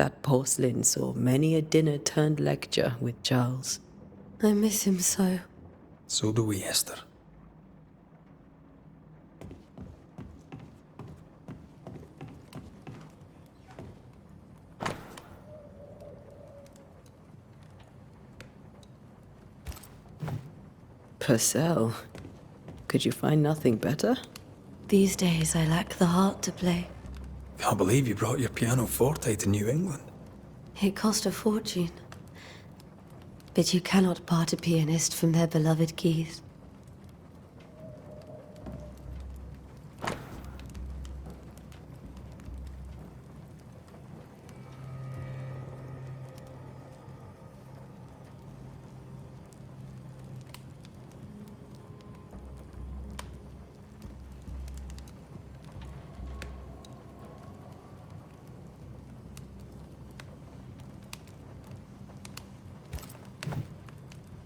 That porcelain saw many a dinner-turned-lecture with Charles. I miss him so. So do we, Esther. Purcell. Could you find nothing better? These days I lack the heart to play. Can't believe you brought your pianoforte to New England. It cost a fortune. But you cannot part a pianist from their beloved keys.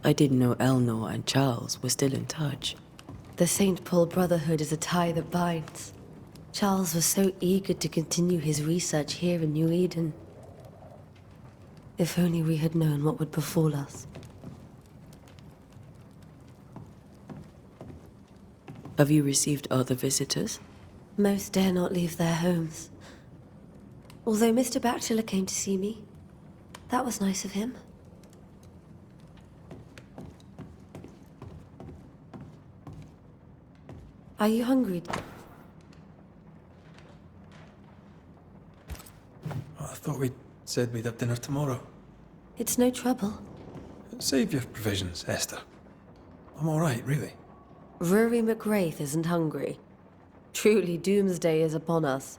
I didn't know Eleanor and Charles were still in touch. The St. Paul Brotherhood is a tie that binds. Charles was so eager to continue his research here in НьЮ-ИДЕN. If only we had known what would befall us. Have you received other visitors? Most dare not leave their homes. Although Mr. Bachelor came to see me. That was nice of him. Are you hungry? I thought we said we'd have dinner tomorrow. It's no trouble. Save your provisions, Esther. I'm all right, really. Rory McWraith isn't hungry. Truly, doomsday is upon us.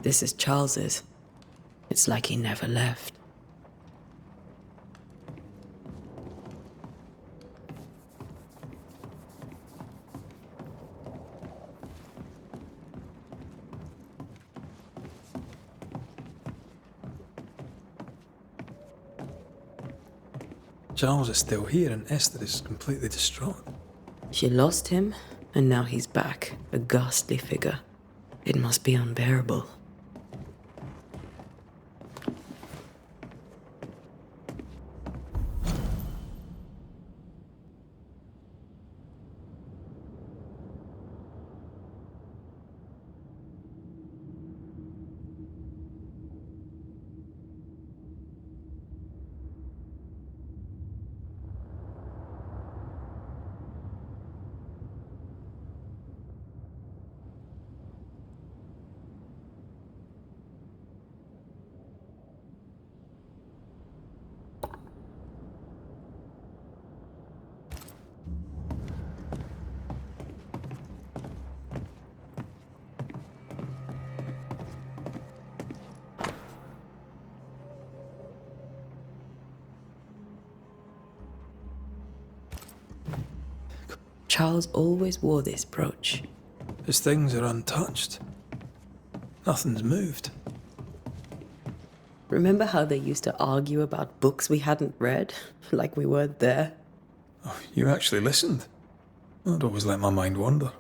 This is Charles's. It's like he never left. Charles is still here and Esther is completely distraught. She lost him, and now he's back, a ghastly figure. It must be unbearable. Charles always wore this brooch. His things are untouched. Nothing's moved. Remember how they used to argue about books we hadn't read? Like we weren't there? Oh, you actually listened? I'd always let my mind wander.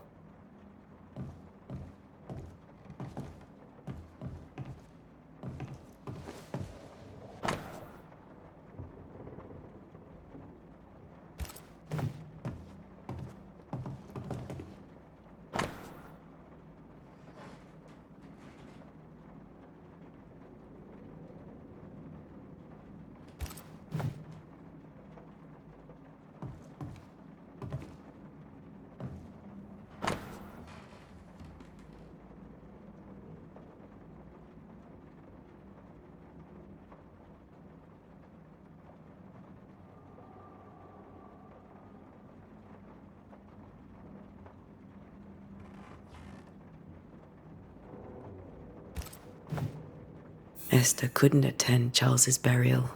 Esther couldn't attend Charles's burial.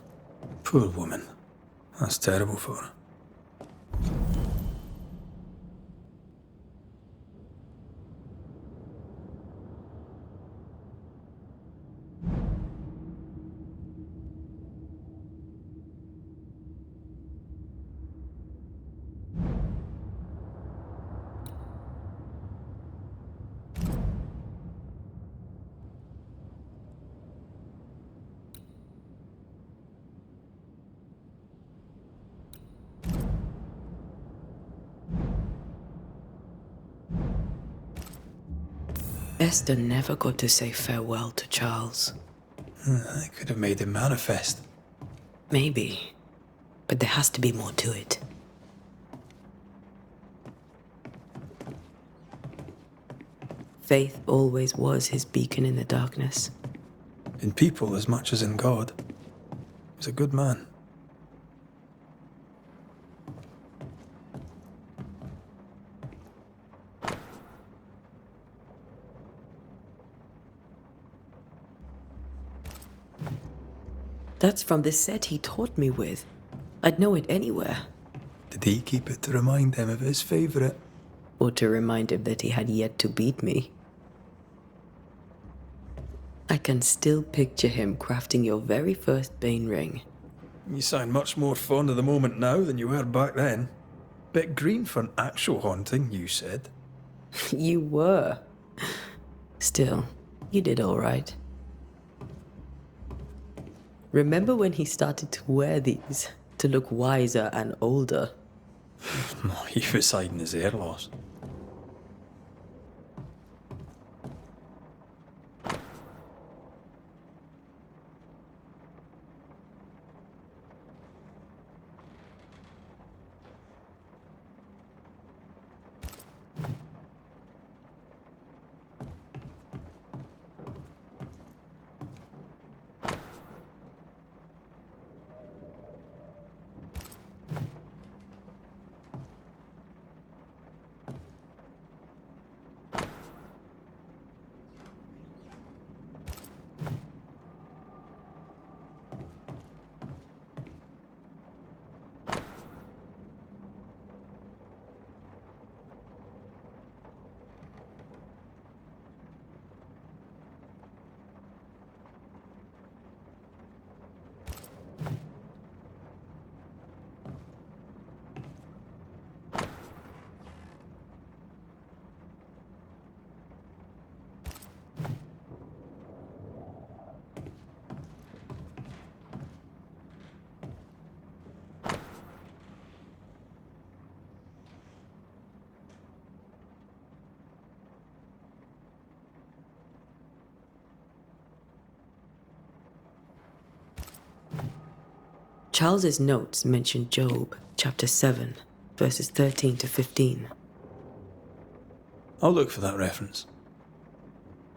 Poor woman. That's terrible for her. Esther never got to say farewell to Charles. I could have made him manifest. Maybe, but there has to be more to it. Faith always was his beacon in the darkness. In people as much as in God. He was a good man. That's from the set he taught me with. I'd know it anywhere. Did he keep it to remind him of his favourite? Or to remind him that he had yet to beat me. I can still picture him crafting your very first Bane ring. You sound much more fond of the moment now than you were back then. Bit green for an actual haunting, you said. You were. Still, you did all right. Remember when he started to wear these to look wiser and older? He was hiding his hair loss. Charles's notes mention Job, chapter 7, verses 13 to 15. I'll look for that reference.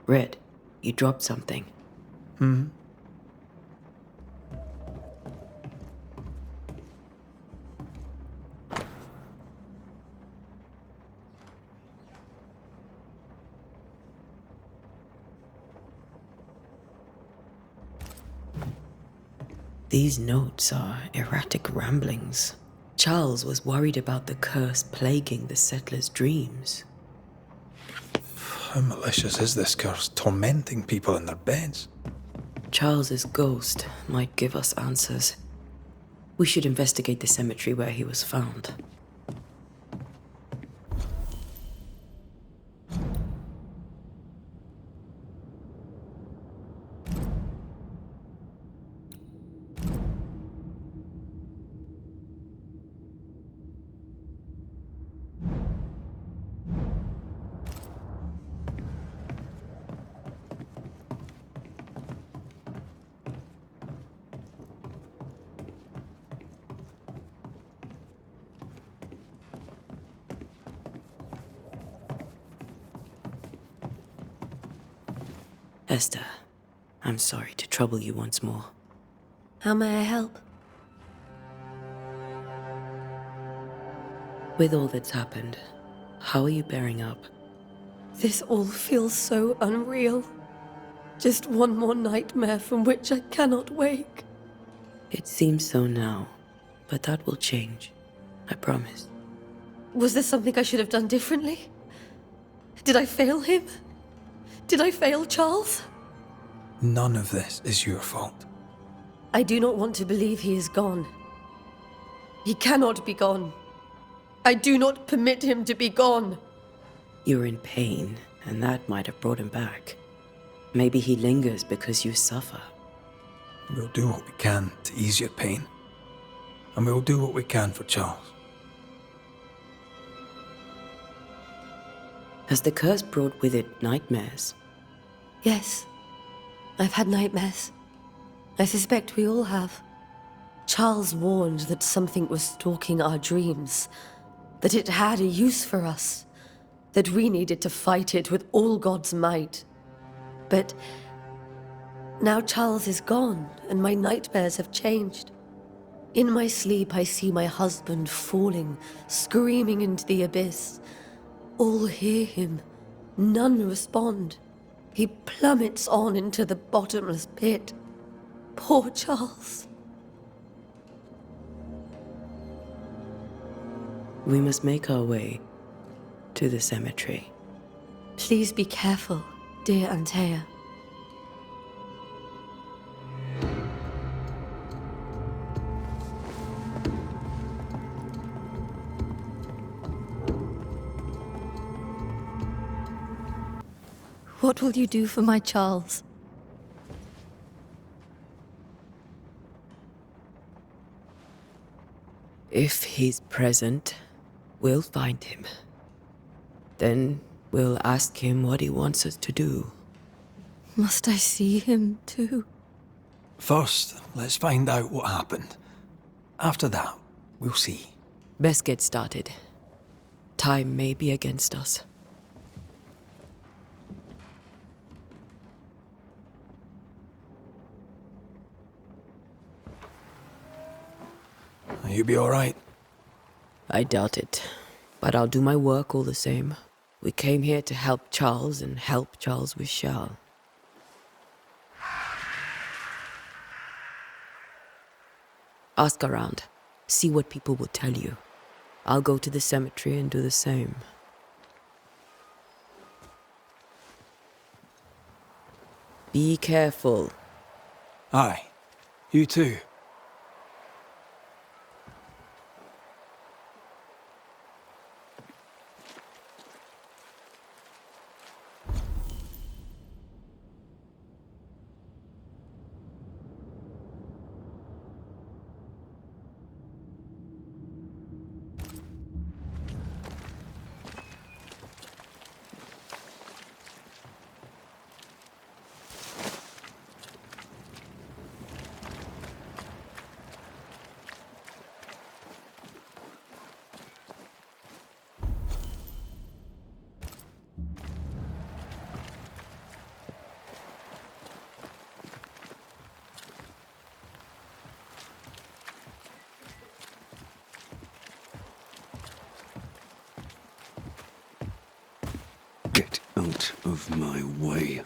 Red, you dropped something. These notes are erratic ramblings. Charles was worried about the curse plaguing the settlers' dreams. How malicious is this curse, tormenting people in their beds? Charles's ghost might give us answers. We should investigate the cemetery where he was found. Esther, I'm sorry to trouble you once more. How may I help? With all that's happened, how are you bearing up? This all feels so unreal. Just one more nightmare from which I cannot wake. It seems so now, but that will change. I promise. Was there something I should have done differently? Did I fail him? Did I fail Charles? None of this is your fault. I do not want to believe he is gone. He cannot be gone. I do not permit him to be gone. You're in pain, and that might have brought him back. Maybe he lingers because you suffer. We'll do what we can to ease your pain. And we'll do what we can for Charles. Has the curse brought with it nightmares? Yes, I've had nightmares. I suspect we all have. Charles warned that something was stalking our dreams, that it had a use for us, that we needed to fight it with all God's might. But now Charles is gone, and my nightmares have changed. In my sleep, I see my husband falling, screaming into the abyss. All hear him. None respond. He plummets on into the bottomless pit. Poor Charles. We must make our way to the cemetery. Please be careful, dear Antea. What will you do for my Charles? If he's present, we'll find him. Then we'll ask him what he wants us to do. Must I see him too? First, let's find out what happened. After that, we'll see. Best get started. Time may be against us. You be alright? I doubt it, but I'll do my work all the same. We came here to help Charles and help Charles with Charles. Ask around. See what people will tell you. I'll go to the cemetery and do the same. Be careful. Aye. You too. Get out of my way.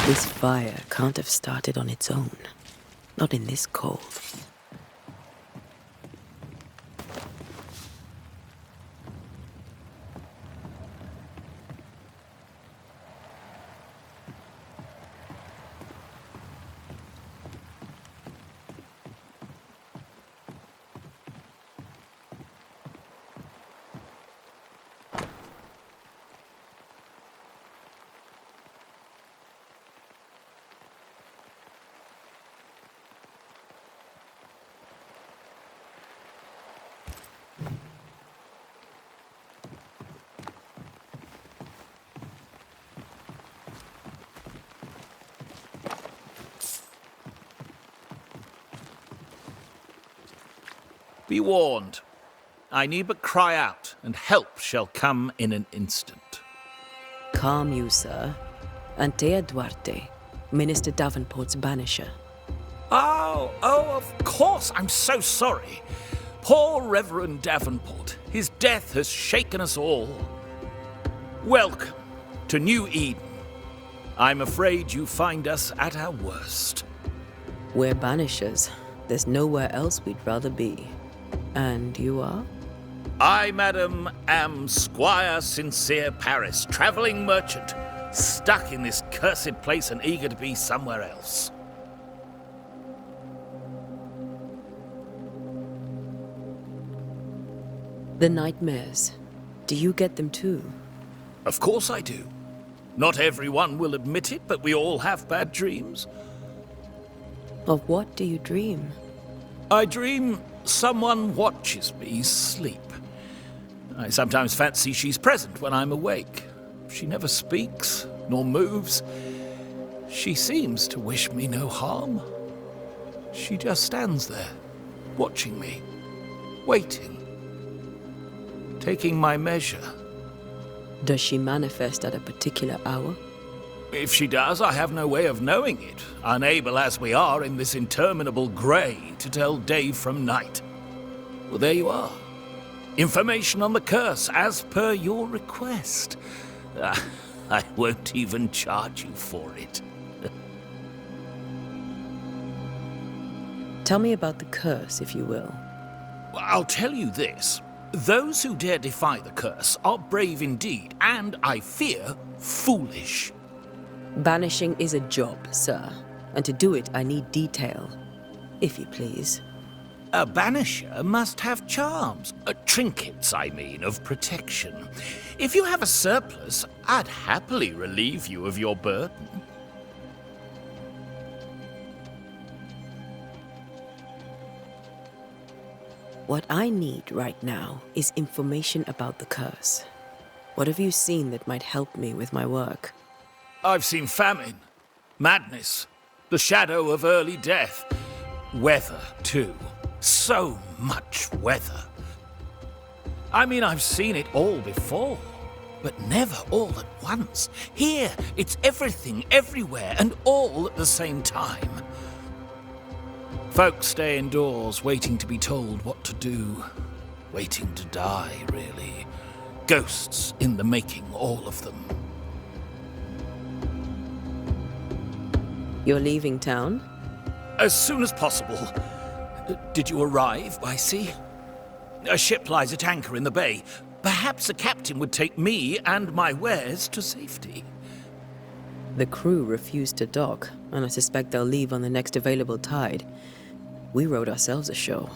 This fire can't have started on its own. Not in this cold. Be warned. I need but cry out, and help shall come in an instant. Calm you, sir. Antea Duarte, Minister Davenport's banisher. Oh, of course. I'm so sorry. Poor Reverend Davenport. His death has shaken us all. Welcome to NÜ-IDEN. I'm afraid you find us at our worst. We're Banishers. There's nowhere else we'd rather be. And you are? I, madam, am Squire Sincere Paris, travelling merchant, stuck in this cursed place and eager to be somewhere else. The nightmares. Do you get them too? Of course I do. Not everyone will admit it, but we all have bad dreams. Of what do you dream? I dream someone watches me sleep. I sometimes fancy she's present when I'm awake. She never speaks, nor moves. She seems to wish me no harm. She just stands there, watching me, waiting, taking my measure. Does she manifest at a particular hour? If she does, I have no way of knowing it, unable as we are in this interminable grey to tell day from night. Well, there you are. Information on the curse, as per your request. I won't even charge you for it. Tell me about the curse, if you will. I'll tell you this. Those who dare defy the curse are brave indeed, and, I fear, foolish. Banishing is a job, sir. And to do it, I need detail. If you please. A banisher must have charms. Trinkets, I mean, of protection. If you have a surplus, I'd happily relieve you of your burden. What I need right now is information about the curse. What have you seen that might help me with my work? I've seen famine, madness, the shadow of early death. Weather, too. So much weather. I mean, I've seen it all before, but never all at once. Here, it's everything, everywhere, and all at the same time. Folks stay indoors, waiting to be told what to do. Waiting to die, really. Ghosts in the making, all of them. You're leaving town? As soon as possible. Did you arrive by sea? A ship lies at anchor in the bay. Perhaps a captain would take me and my wares to safety. The crew refused to dock, and I suspect they'll leave on the next available tide. We rode ourselves ashore.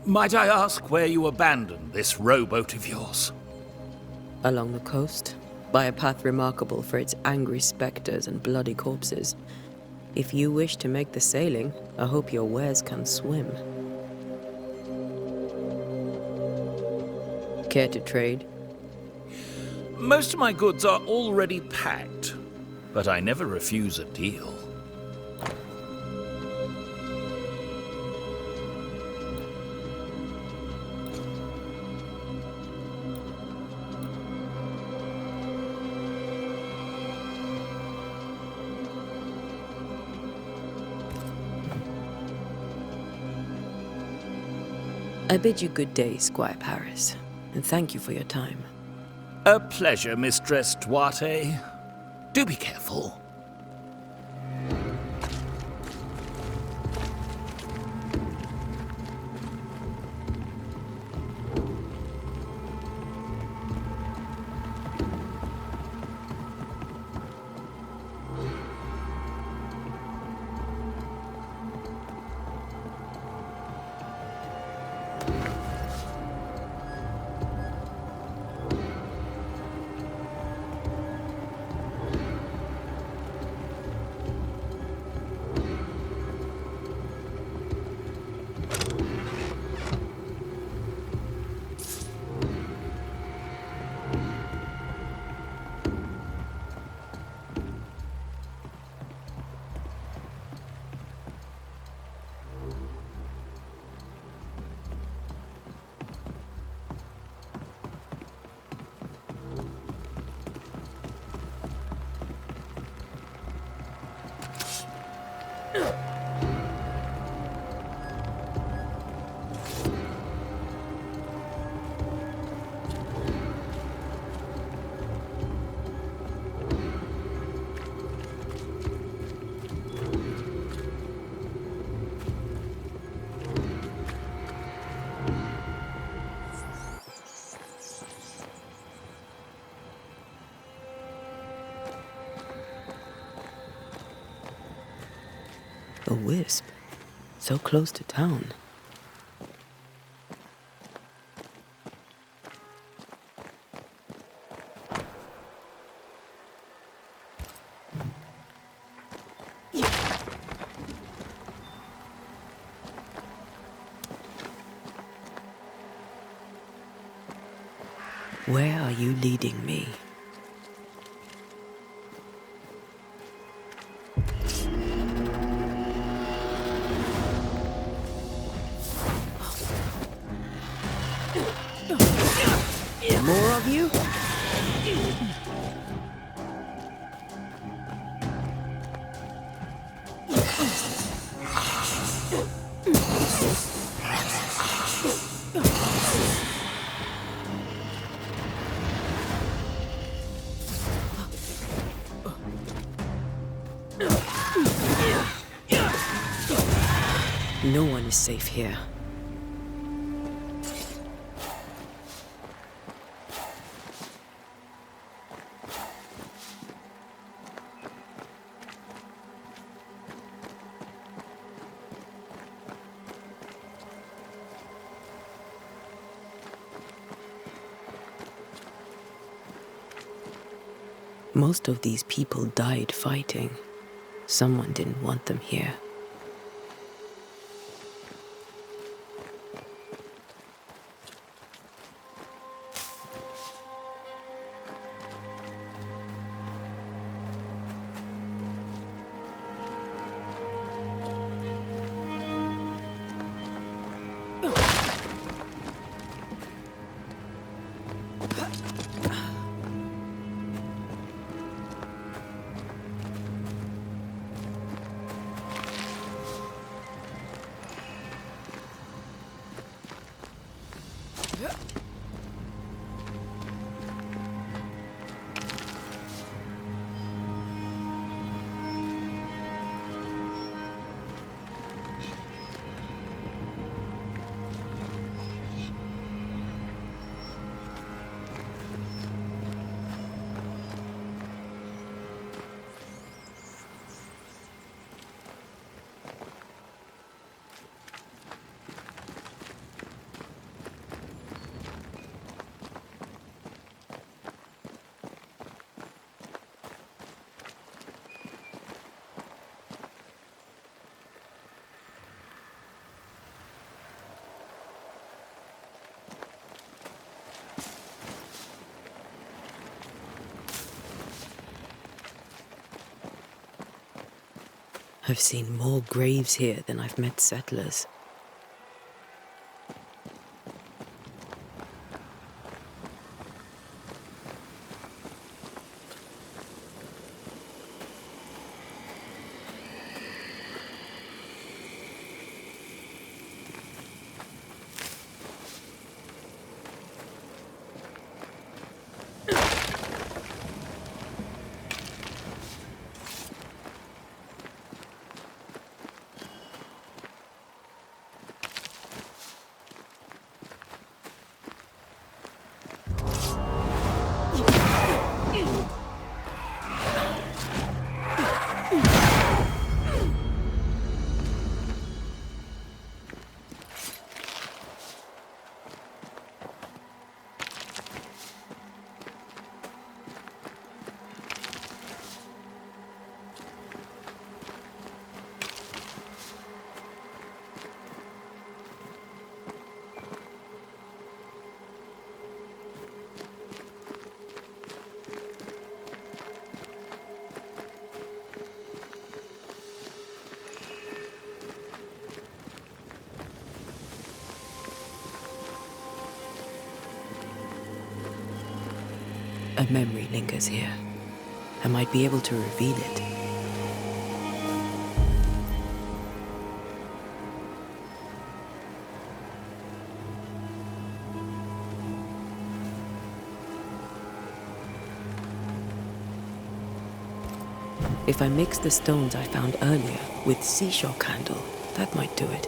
Might I ask where you abandoned this rowboat of yours? Along the coast, by a path remarkable for its angry specters and bloody corpses. If you wish to make the sailing, I hope your wares can swim. Care to trade? Most of my goods are already packed, but I never refuse a deal. I bid you good day, Squire Paris, and thank you for your time. A pleasure, Mistress Duarte. Do be careful. A wisp, so close to town. Where are you leading me? More of you? No one is safe here. Most of these people died fighting. Someone didn't want them here. I've seen more graves here than I've met settlers. A memory lingers here. I might be able to reveal it. If I mix the stones I found earlier with seashore candle, that might do it.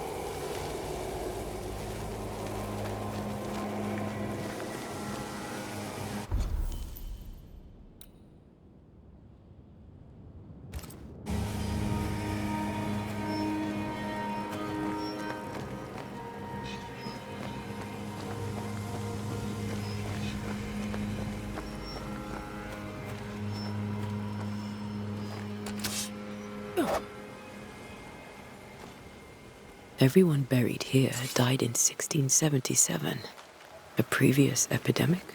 Everyone buried here died in 1677. A previous epidemic?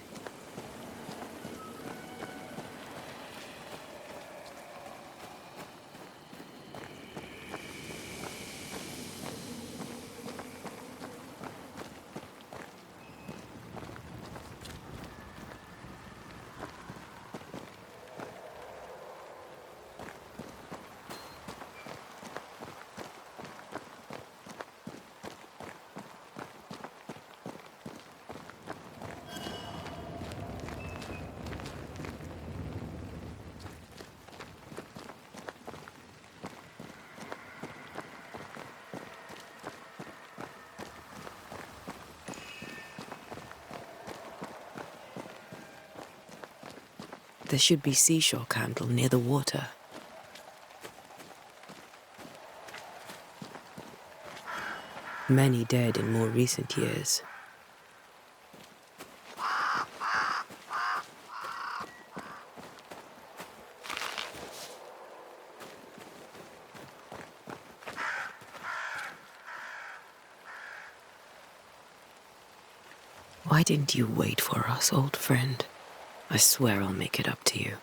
There should be seashore candle near the water. Many dead in more recent years. Why didn't you wait for us, old friend? I swear I'll make it up to you.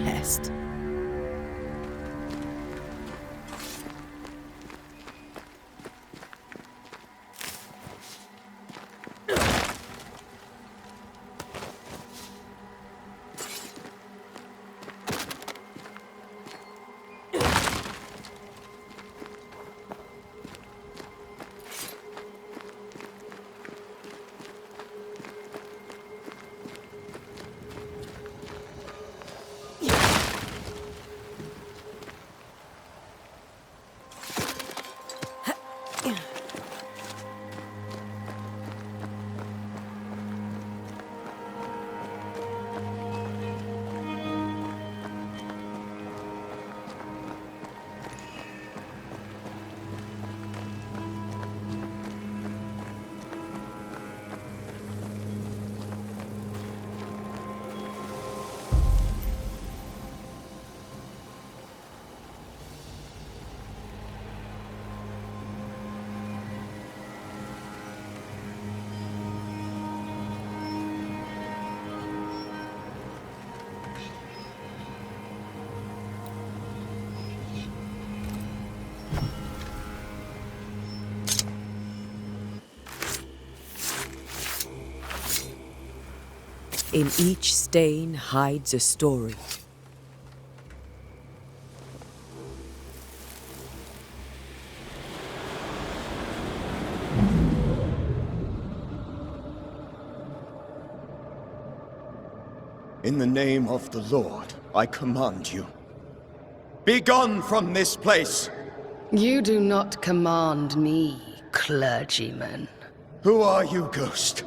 Pest. In each stain hides a story. In the name of the Lord, I command you. Be gone from this place! You do not command me, clergyman. Who are you, ghost?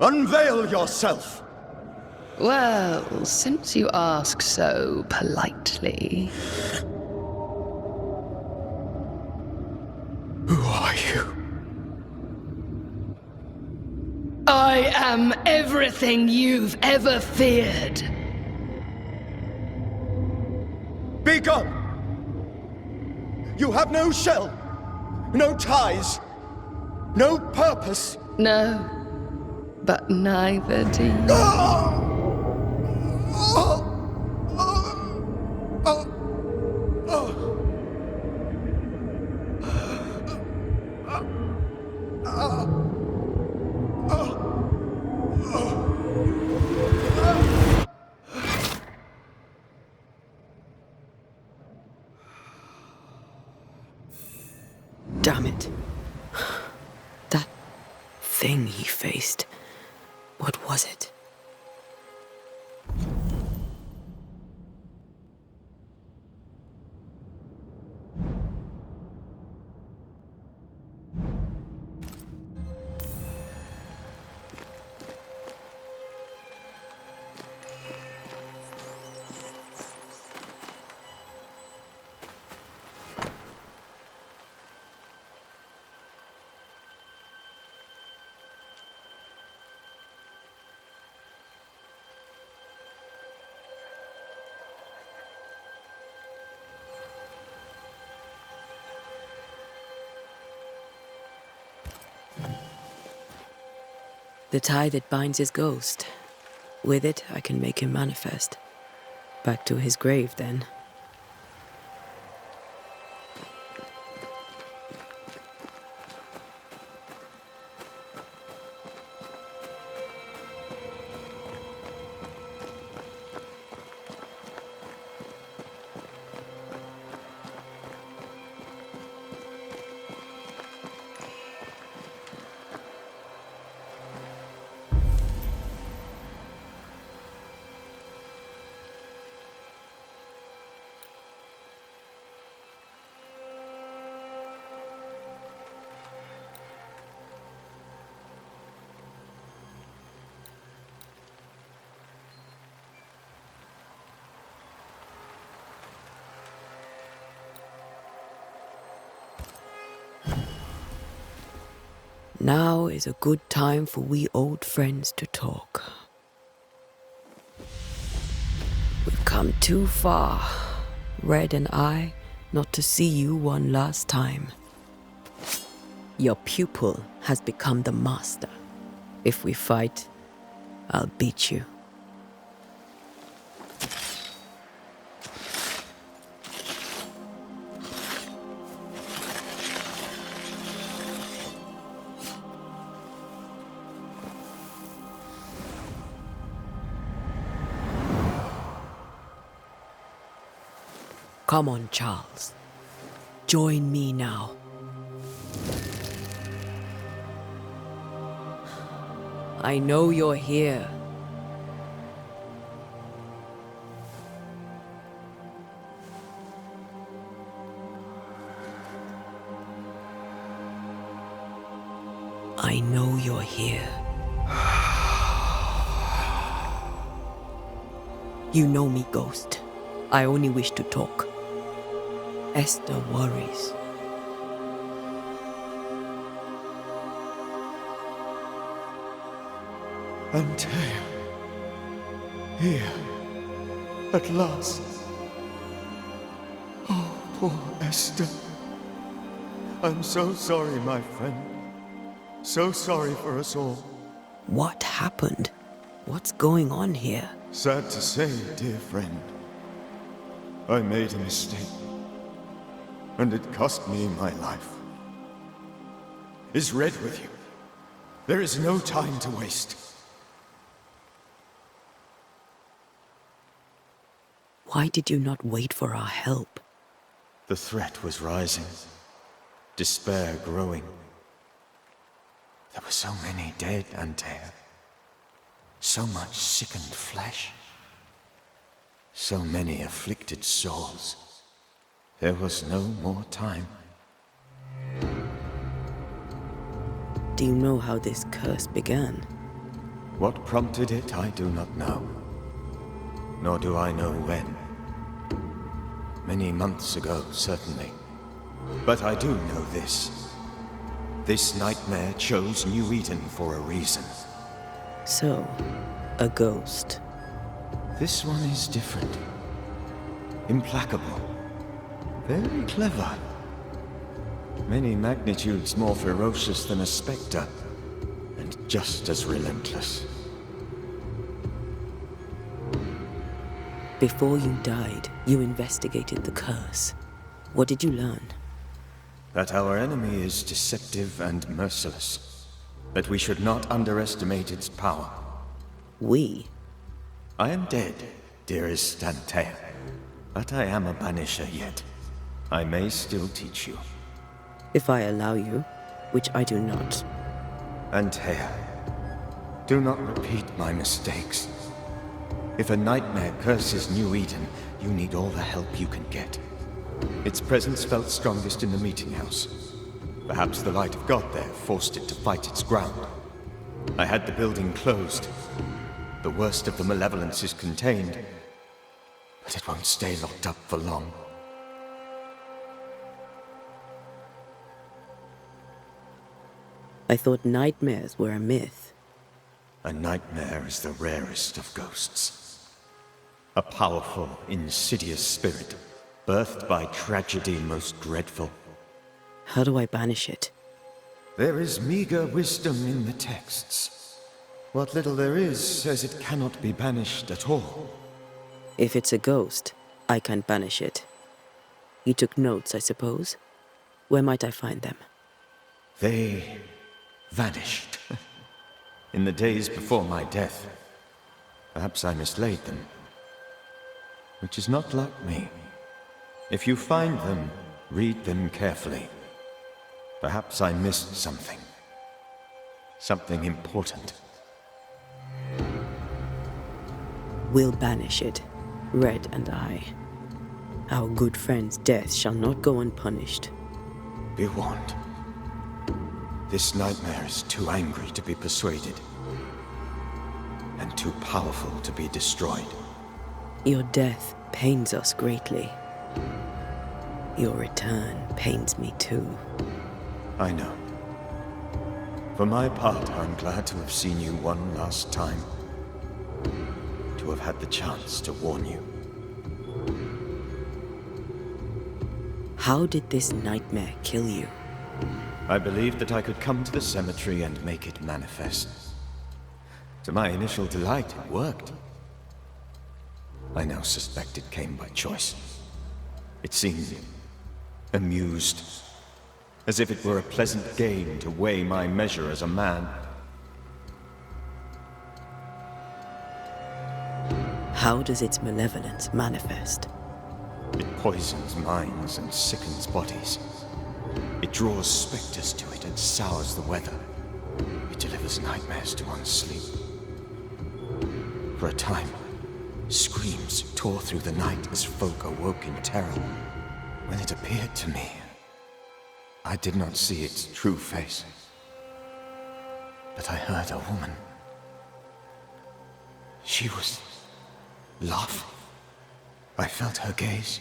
Unveil yourself! Well, since you ask so politely... Who are you? I am everything you've ever feared. Be gone! You have no shell, no ties, no purpose. No, but neither do you. Damn it. That thing he faced. What was it? The tie that binds his ghost. With it, I can make him manifest. Back to his grave, then. Now is a good time for we old friends to talk. We've come too far, Red and I, not to see you one last time. Your pupil has become the master. If we fight, I'll beat you. Come on, Charles. Join me now. I know you're here. I know you're here. You know me, Ghost. I only wish to talk. Esther worries. Antea. Here. At last. Oh, poor Esther. I'm so sorry, my friend. So sorry for us all. What happened? What's going on here? Sad to say, dear friend. I made a mistake. And it cost me my life. Is Red with you? There is no time to waste. Why did you not wait for our help? The threat was rising. Despair growing. There were so many dead, Antea. So much sickened flesh. So many afflicted souls. There was no more time. Do you know how this curse began? What prompted it, I do not know. Nor do I know when. Many months ago, certainly. But I do know this. This nightmare chose NÜ-ИДЕN for a reason. So, a ghost. This one is different. Implacable. Very clever. Many magnitudes more ferocious than a spectre, and just as relentless. Before you died, you investigated the curse. What did you learn? That our enemy is deceptive and merciless. That we should not underestimate its power. We? I am dead, dearest Antea. But I am a Banisher yet. I may still teach you. If I allow you, which I do not. Antea, do not repeat my mistakes. If a nightmare curses ΝΙΟ-ΙΔΕΝ, you need all the help you can get. Its presence felt strongest in the meeting house. Perhaps the light of God there forced it to fight its ground. I had the building closed. The worst of the malevolence is contained, but it won't stay locked up for long. I thought nightmares were a myth. A nightmare is the rarest of ghosts. A powerful, insidious spirit, birthed by tragedy most dreadful. How do I banish it? There is meager wisdom in the texts. What little there is says it cannot be banished at all. If it's a ghost, I can't banish it. You took notes, I suppose? Where might I find them? They vanished. In the days before my death. Perhaps I mislaid them. Which is not like me. If you find them, read them carefully. Perhaps I missed something. Something important. We'll banish it, Red and I. Our good friend's death shall not go unpunished. Be warned. This nightmare is too angry to be persuaded. And too powerful to be destroyed. Your death pains us greatly. Your return pains me too. I know. For my part, I'm glad to have seen you one last time. To have had the chance to warn you. How did this nightmare kill you? I believed that I could come to the cemetery and make it manifest. To my initial delight, it worked. I now suspect it came by choice. It seemed amused, as if it were a pleasant game to weigh my measure as a man. How does its malevolence manifest? It poisons minds and sickens bodies. It draws specters to it and sours the weather. It delivers nightmares to one's sleep. For a time, screams tore through the night as folk awoke in terror. When it appeared to me, I did not see its true face. But I heard a woman. She was laughing. I felt her gaze.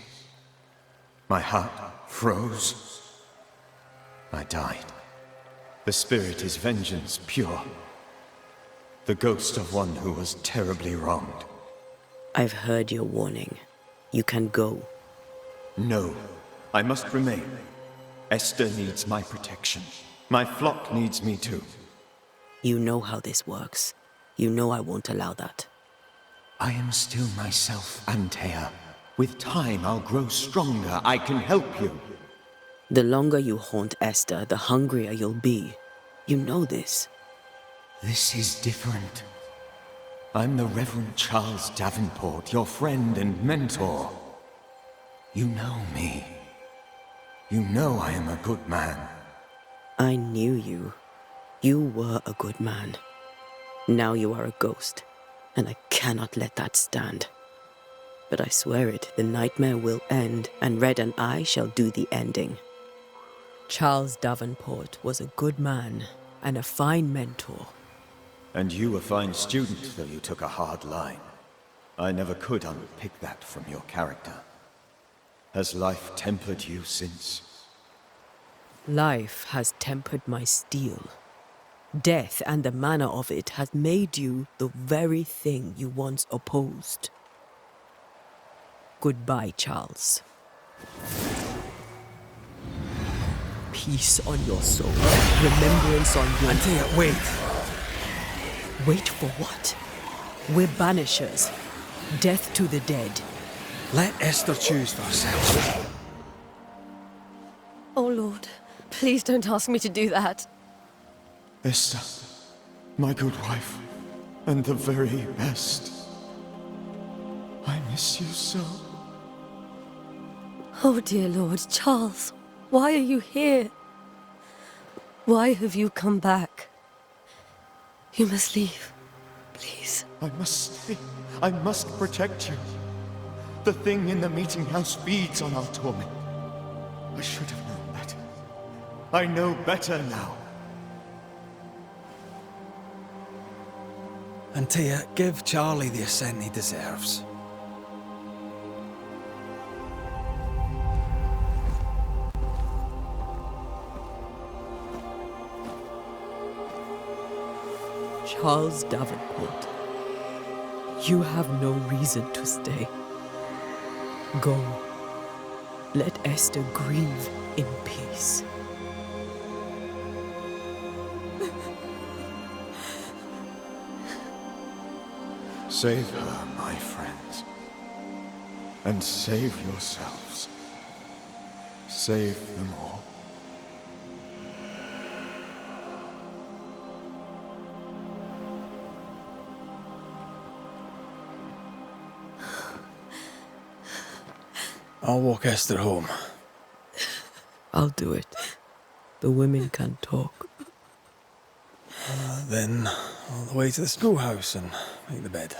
My heart froze. I died. The spirit is vengeance pure. The ghost of one who was terribly wronged. I've heard your warning. You can go. No, I must remain. Esther needs my protection. My flock needs me too. You know how this works. You know I won't allow that. I am still myself, Antea. With time, I'll grow stronger. I can help you. The longer you haunt Esther, the hungrier you'll be. You know this. This is different. I'm the Reverend Charles Davenport, your friend and mentor. You know me. You know I am a good man. I knew you. You were a good man. Now you are a ghost, and I cannot let that stand. But I swear it, the nightmare will end, and Red and I shall do the ending. Charles Davenport was a good man and a fine mentor. And you a fine student, though you took a hard line. I never could unpick that from your character. Has life tempered you since? Life has tempered my steel. Death and the manner of it has made you the very thing you once opposed. Goodbye, Charles. Peace on your soul. Remembrance on your... Antea, wait! Wait for what? We're banishers. Death to the dead. Let Esther choose for herself. Oh, Lord, please don't ask me to do that. Esther, my good wife, and the very best. I miss you so. Oh, dear Lord, Charles, why are you here? Why have you come back? You must leave. Please. I must stay. I must protect you. The thing in the meeting house feeds on our torment. I should have known better. I know better now. And Tia, give Charlie the ascent he deserves. Charles Davenport, you have no reason to stay. Go. Let Esther grieve in peace. Save her, my friends. And save yourselves. Save them all. I'll walk Esther home. I'll do it. The women can talk. Then all the way to the schoolhouse and make the bed.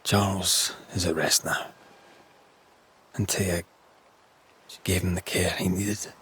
Charles is at rest now. And Tia, she gave him the care he needed.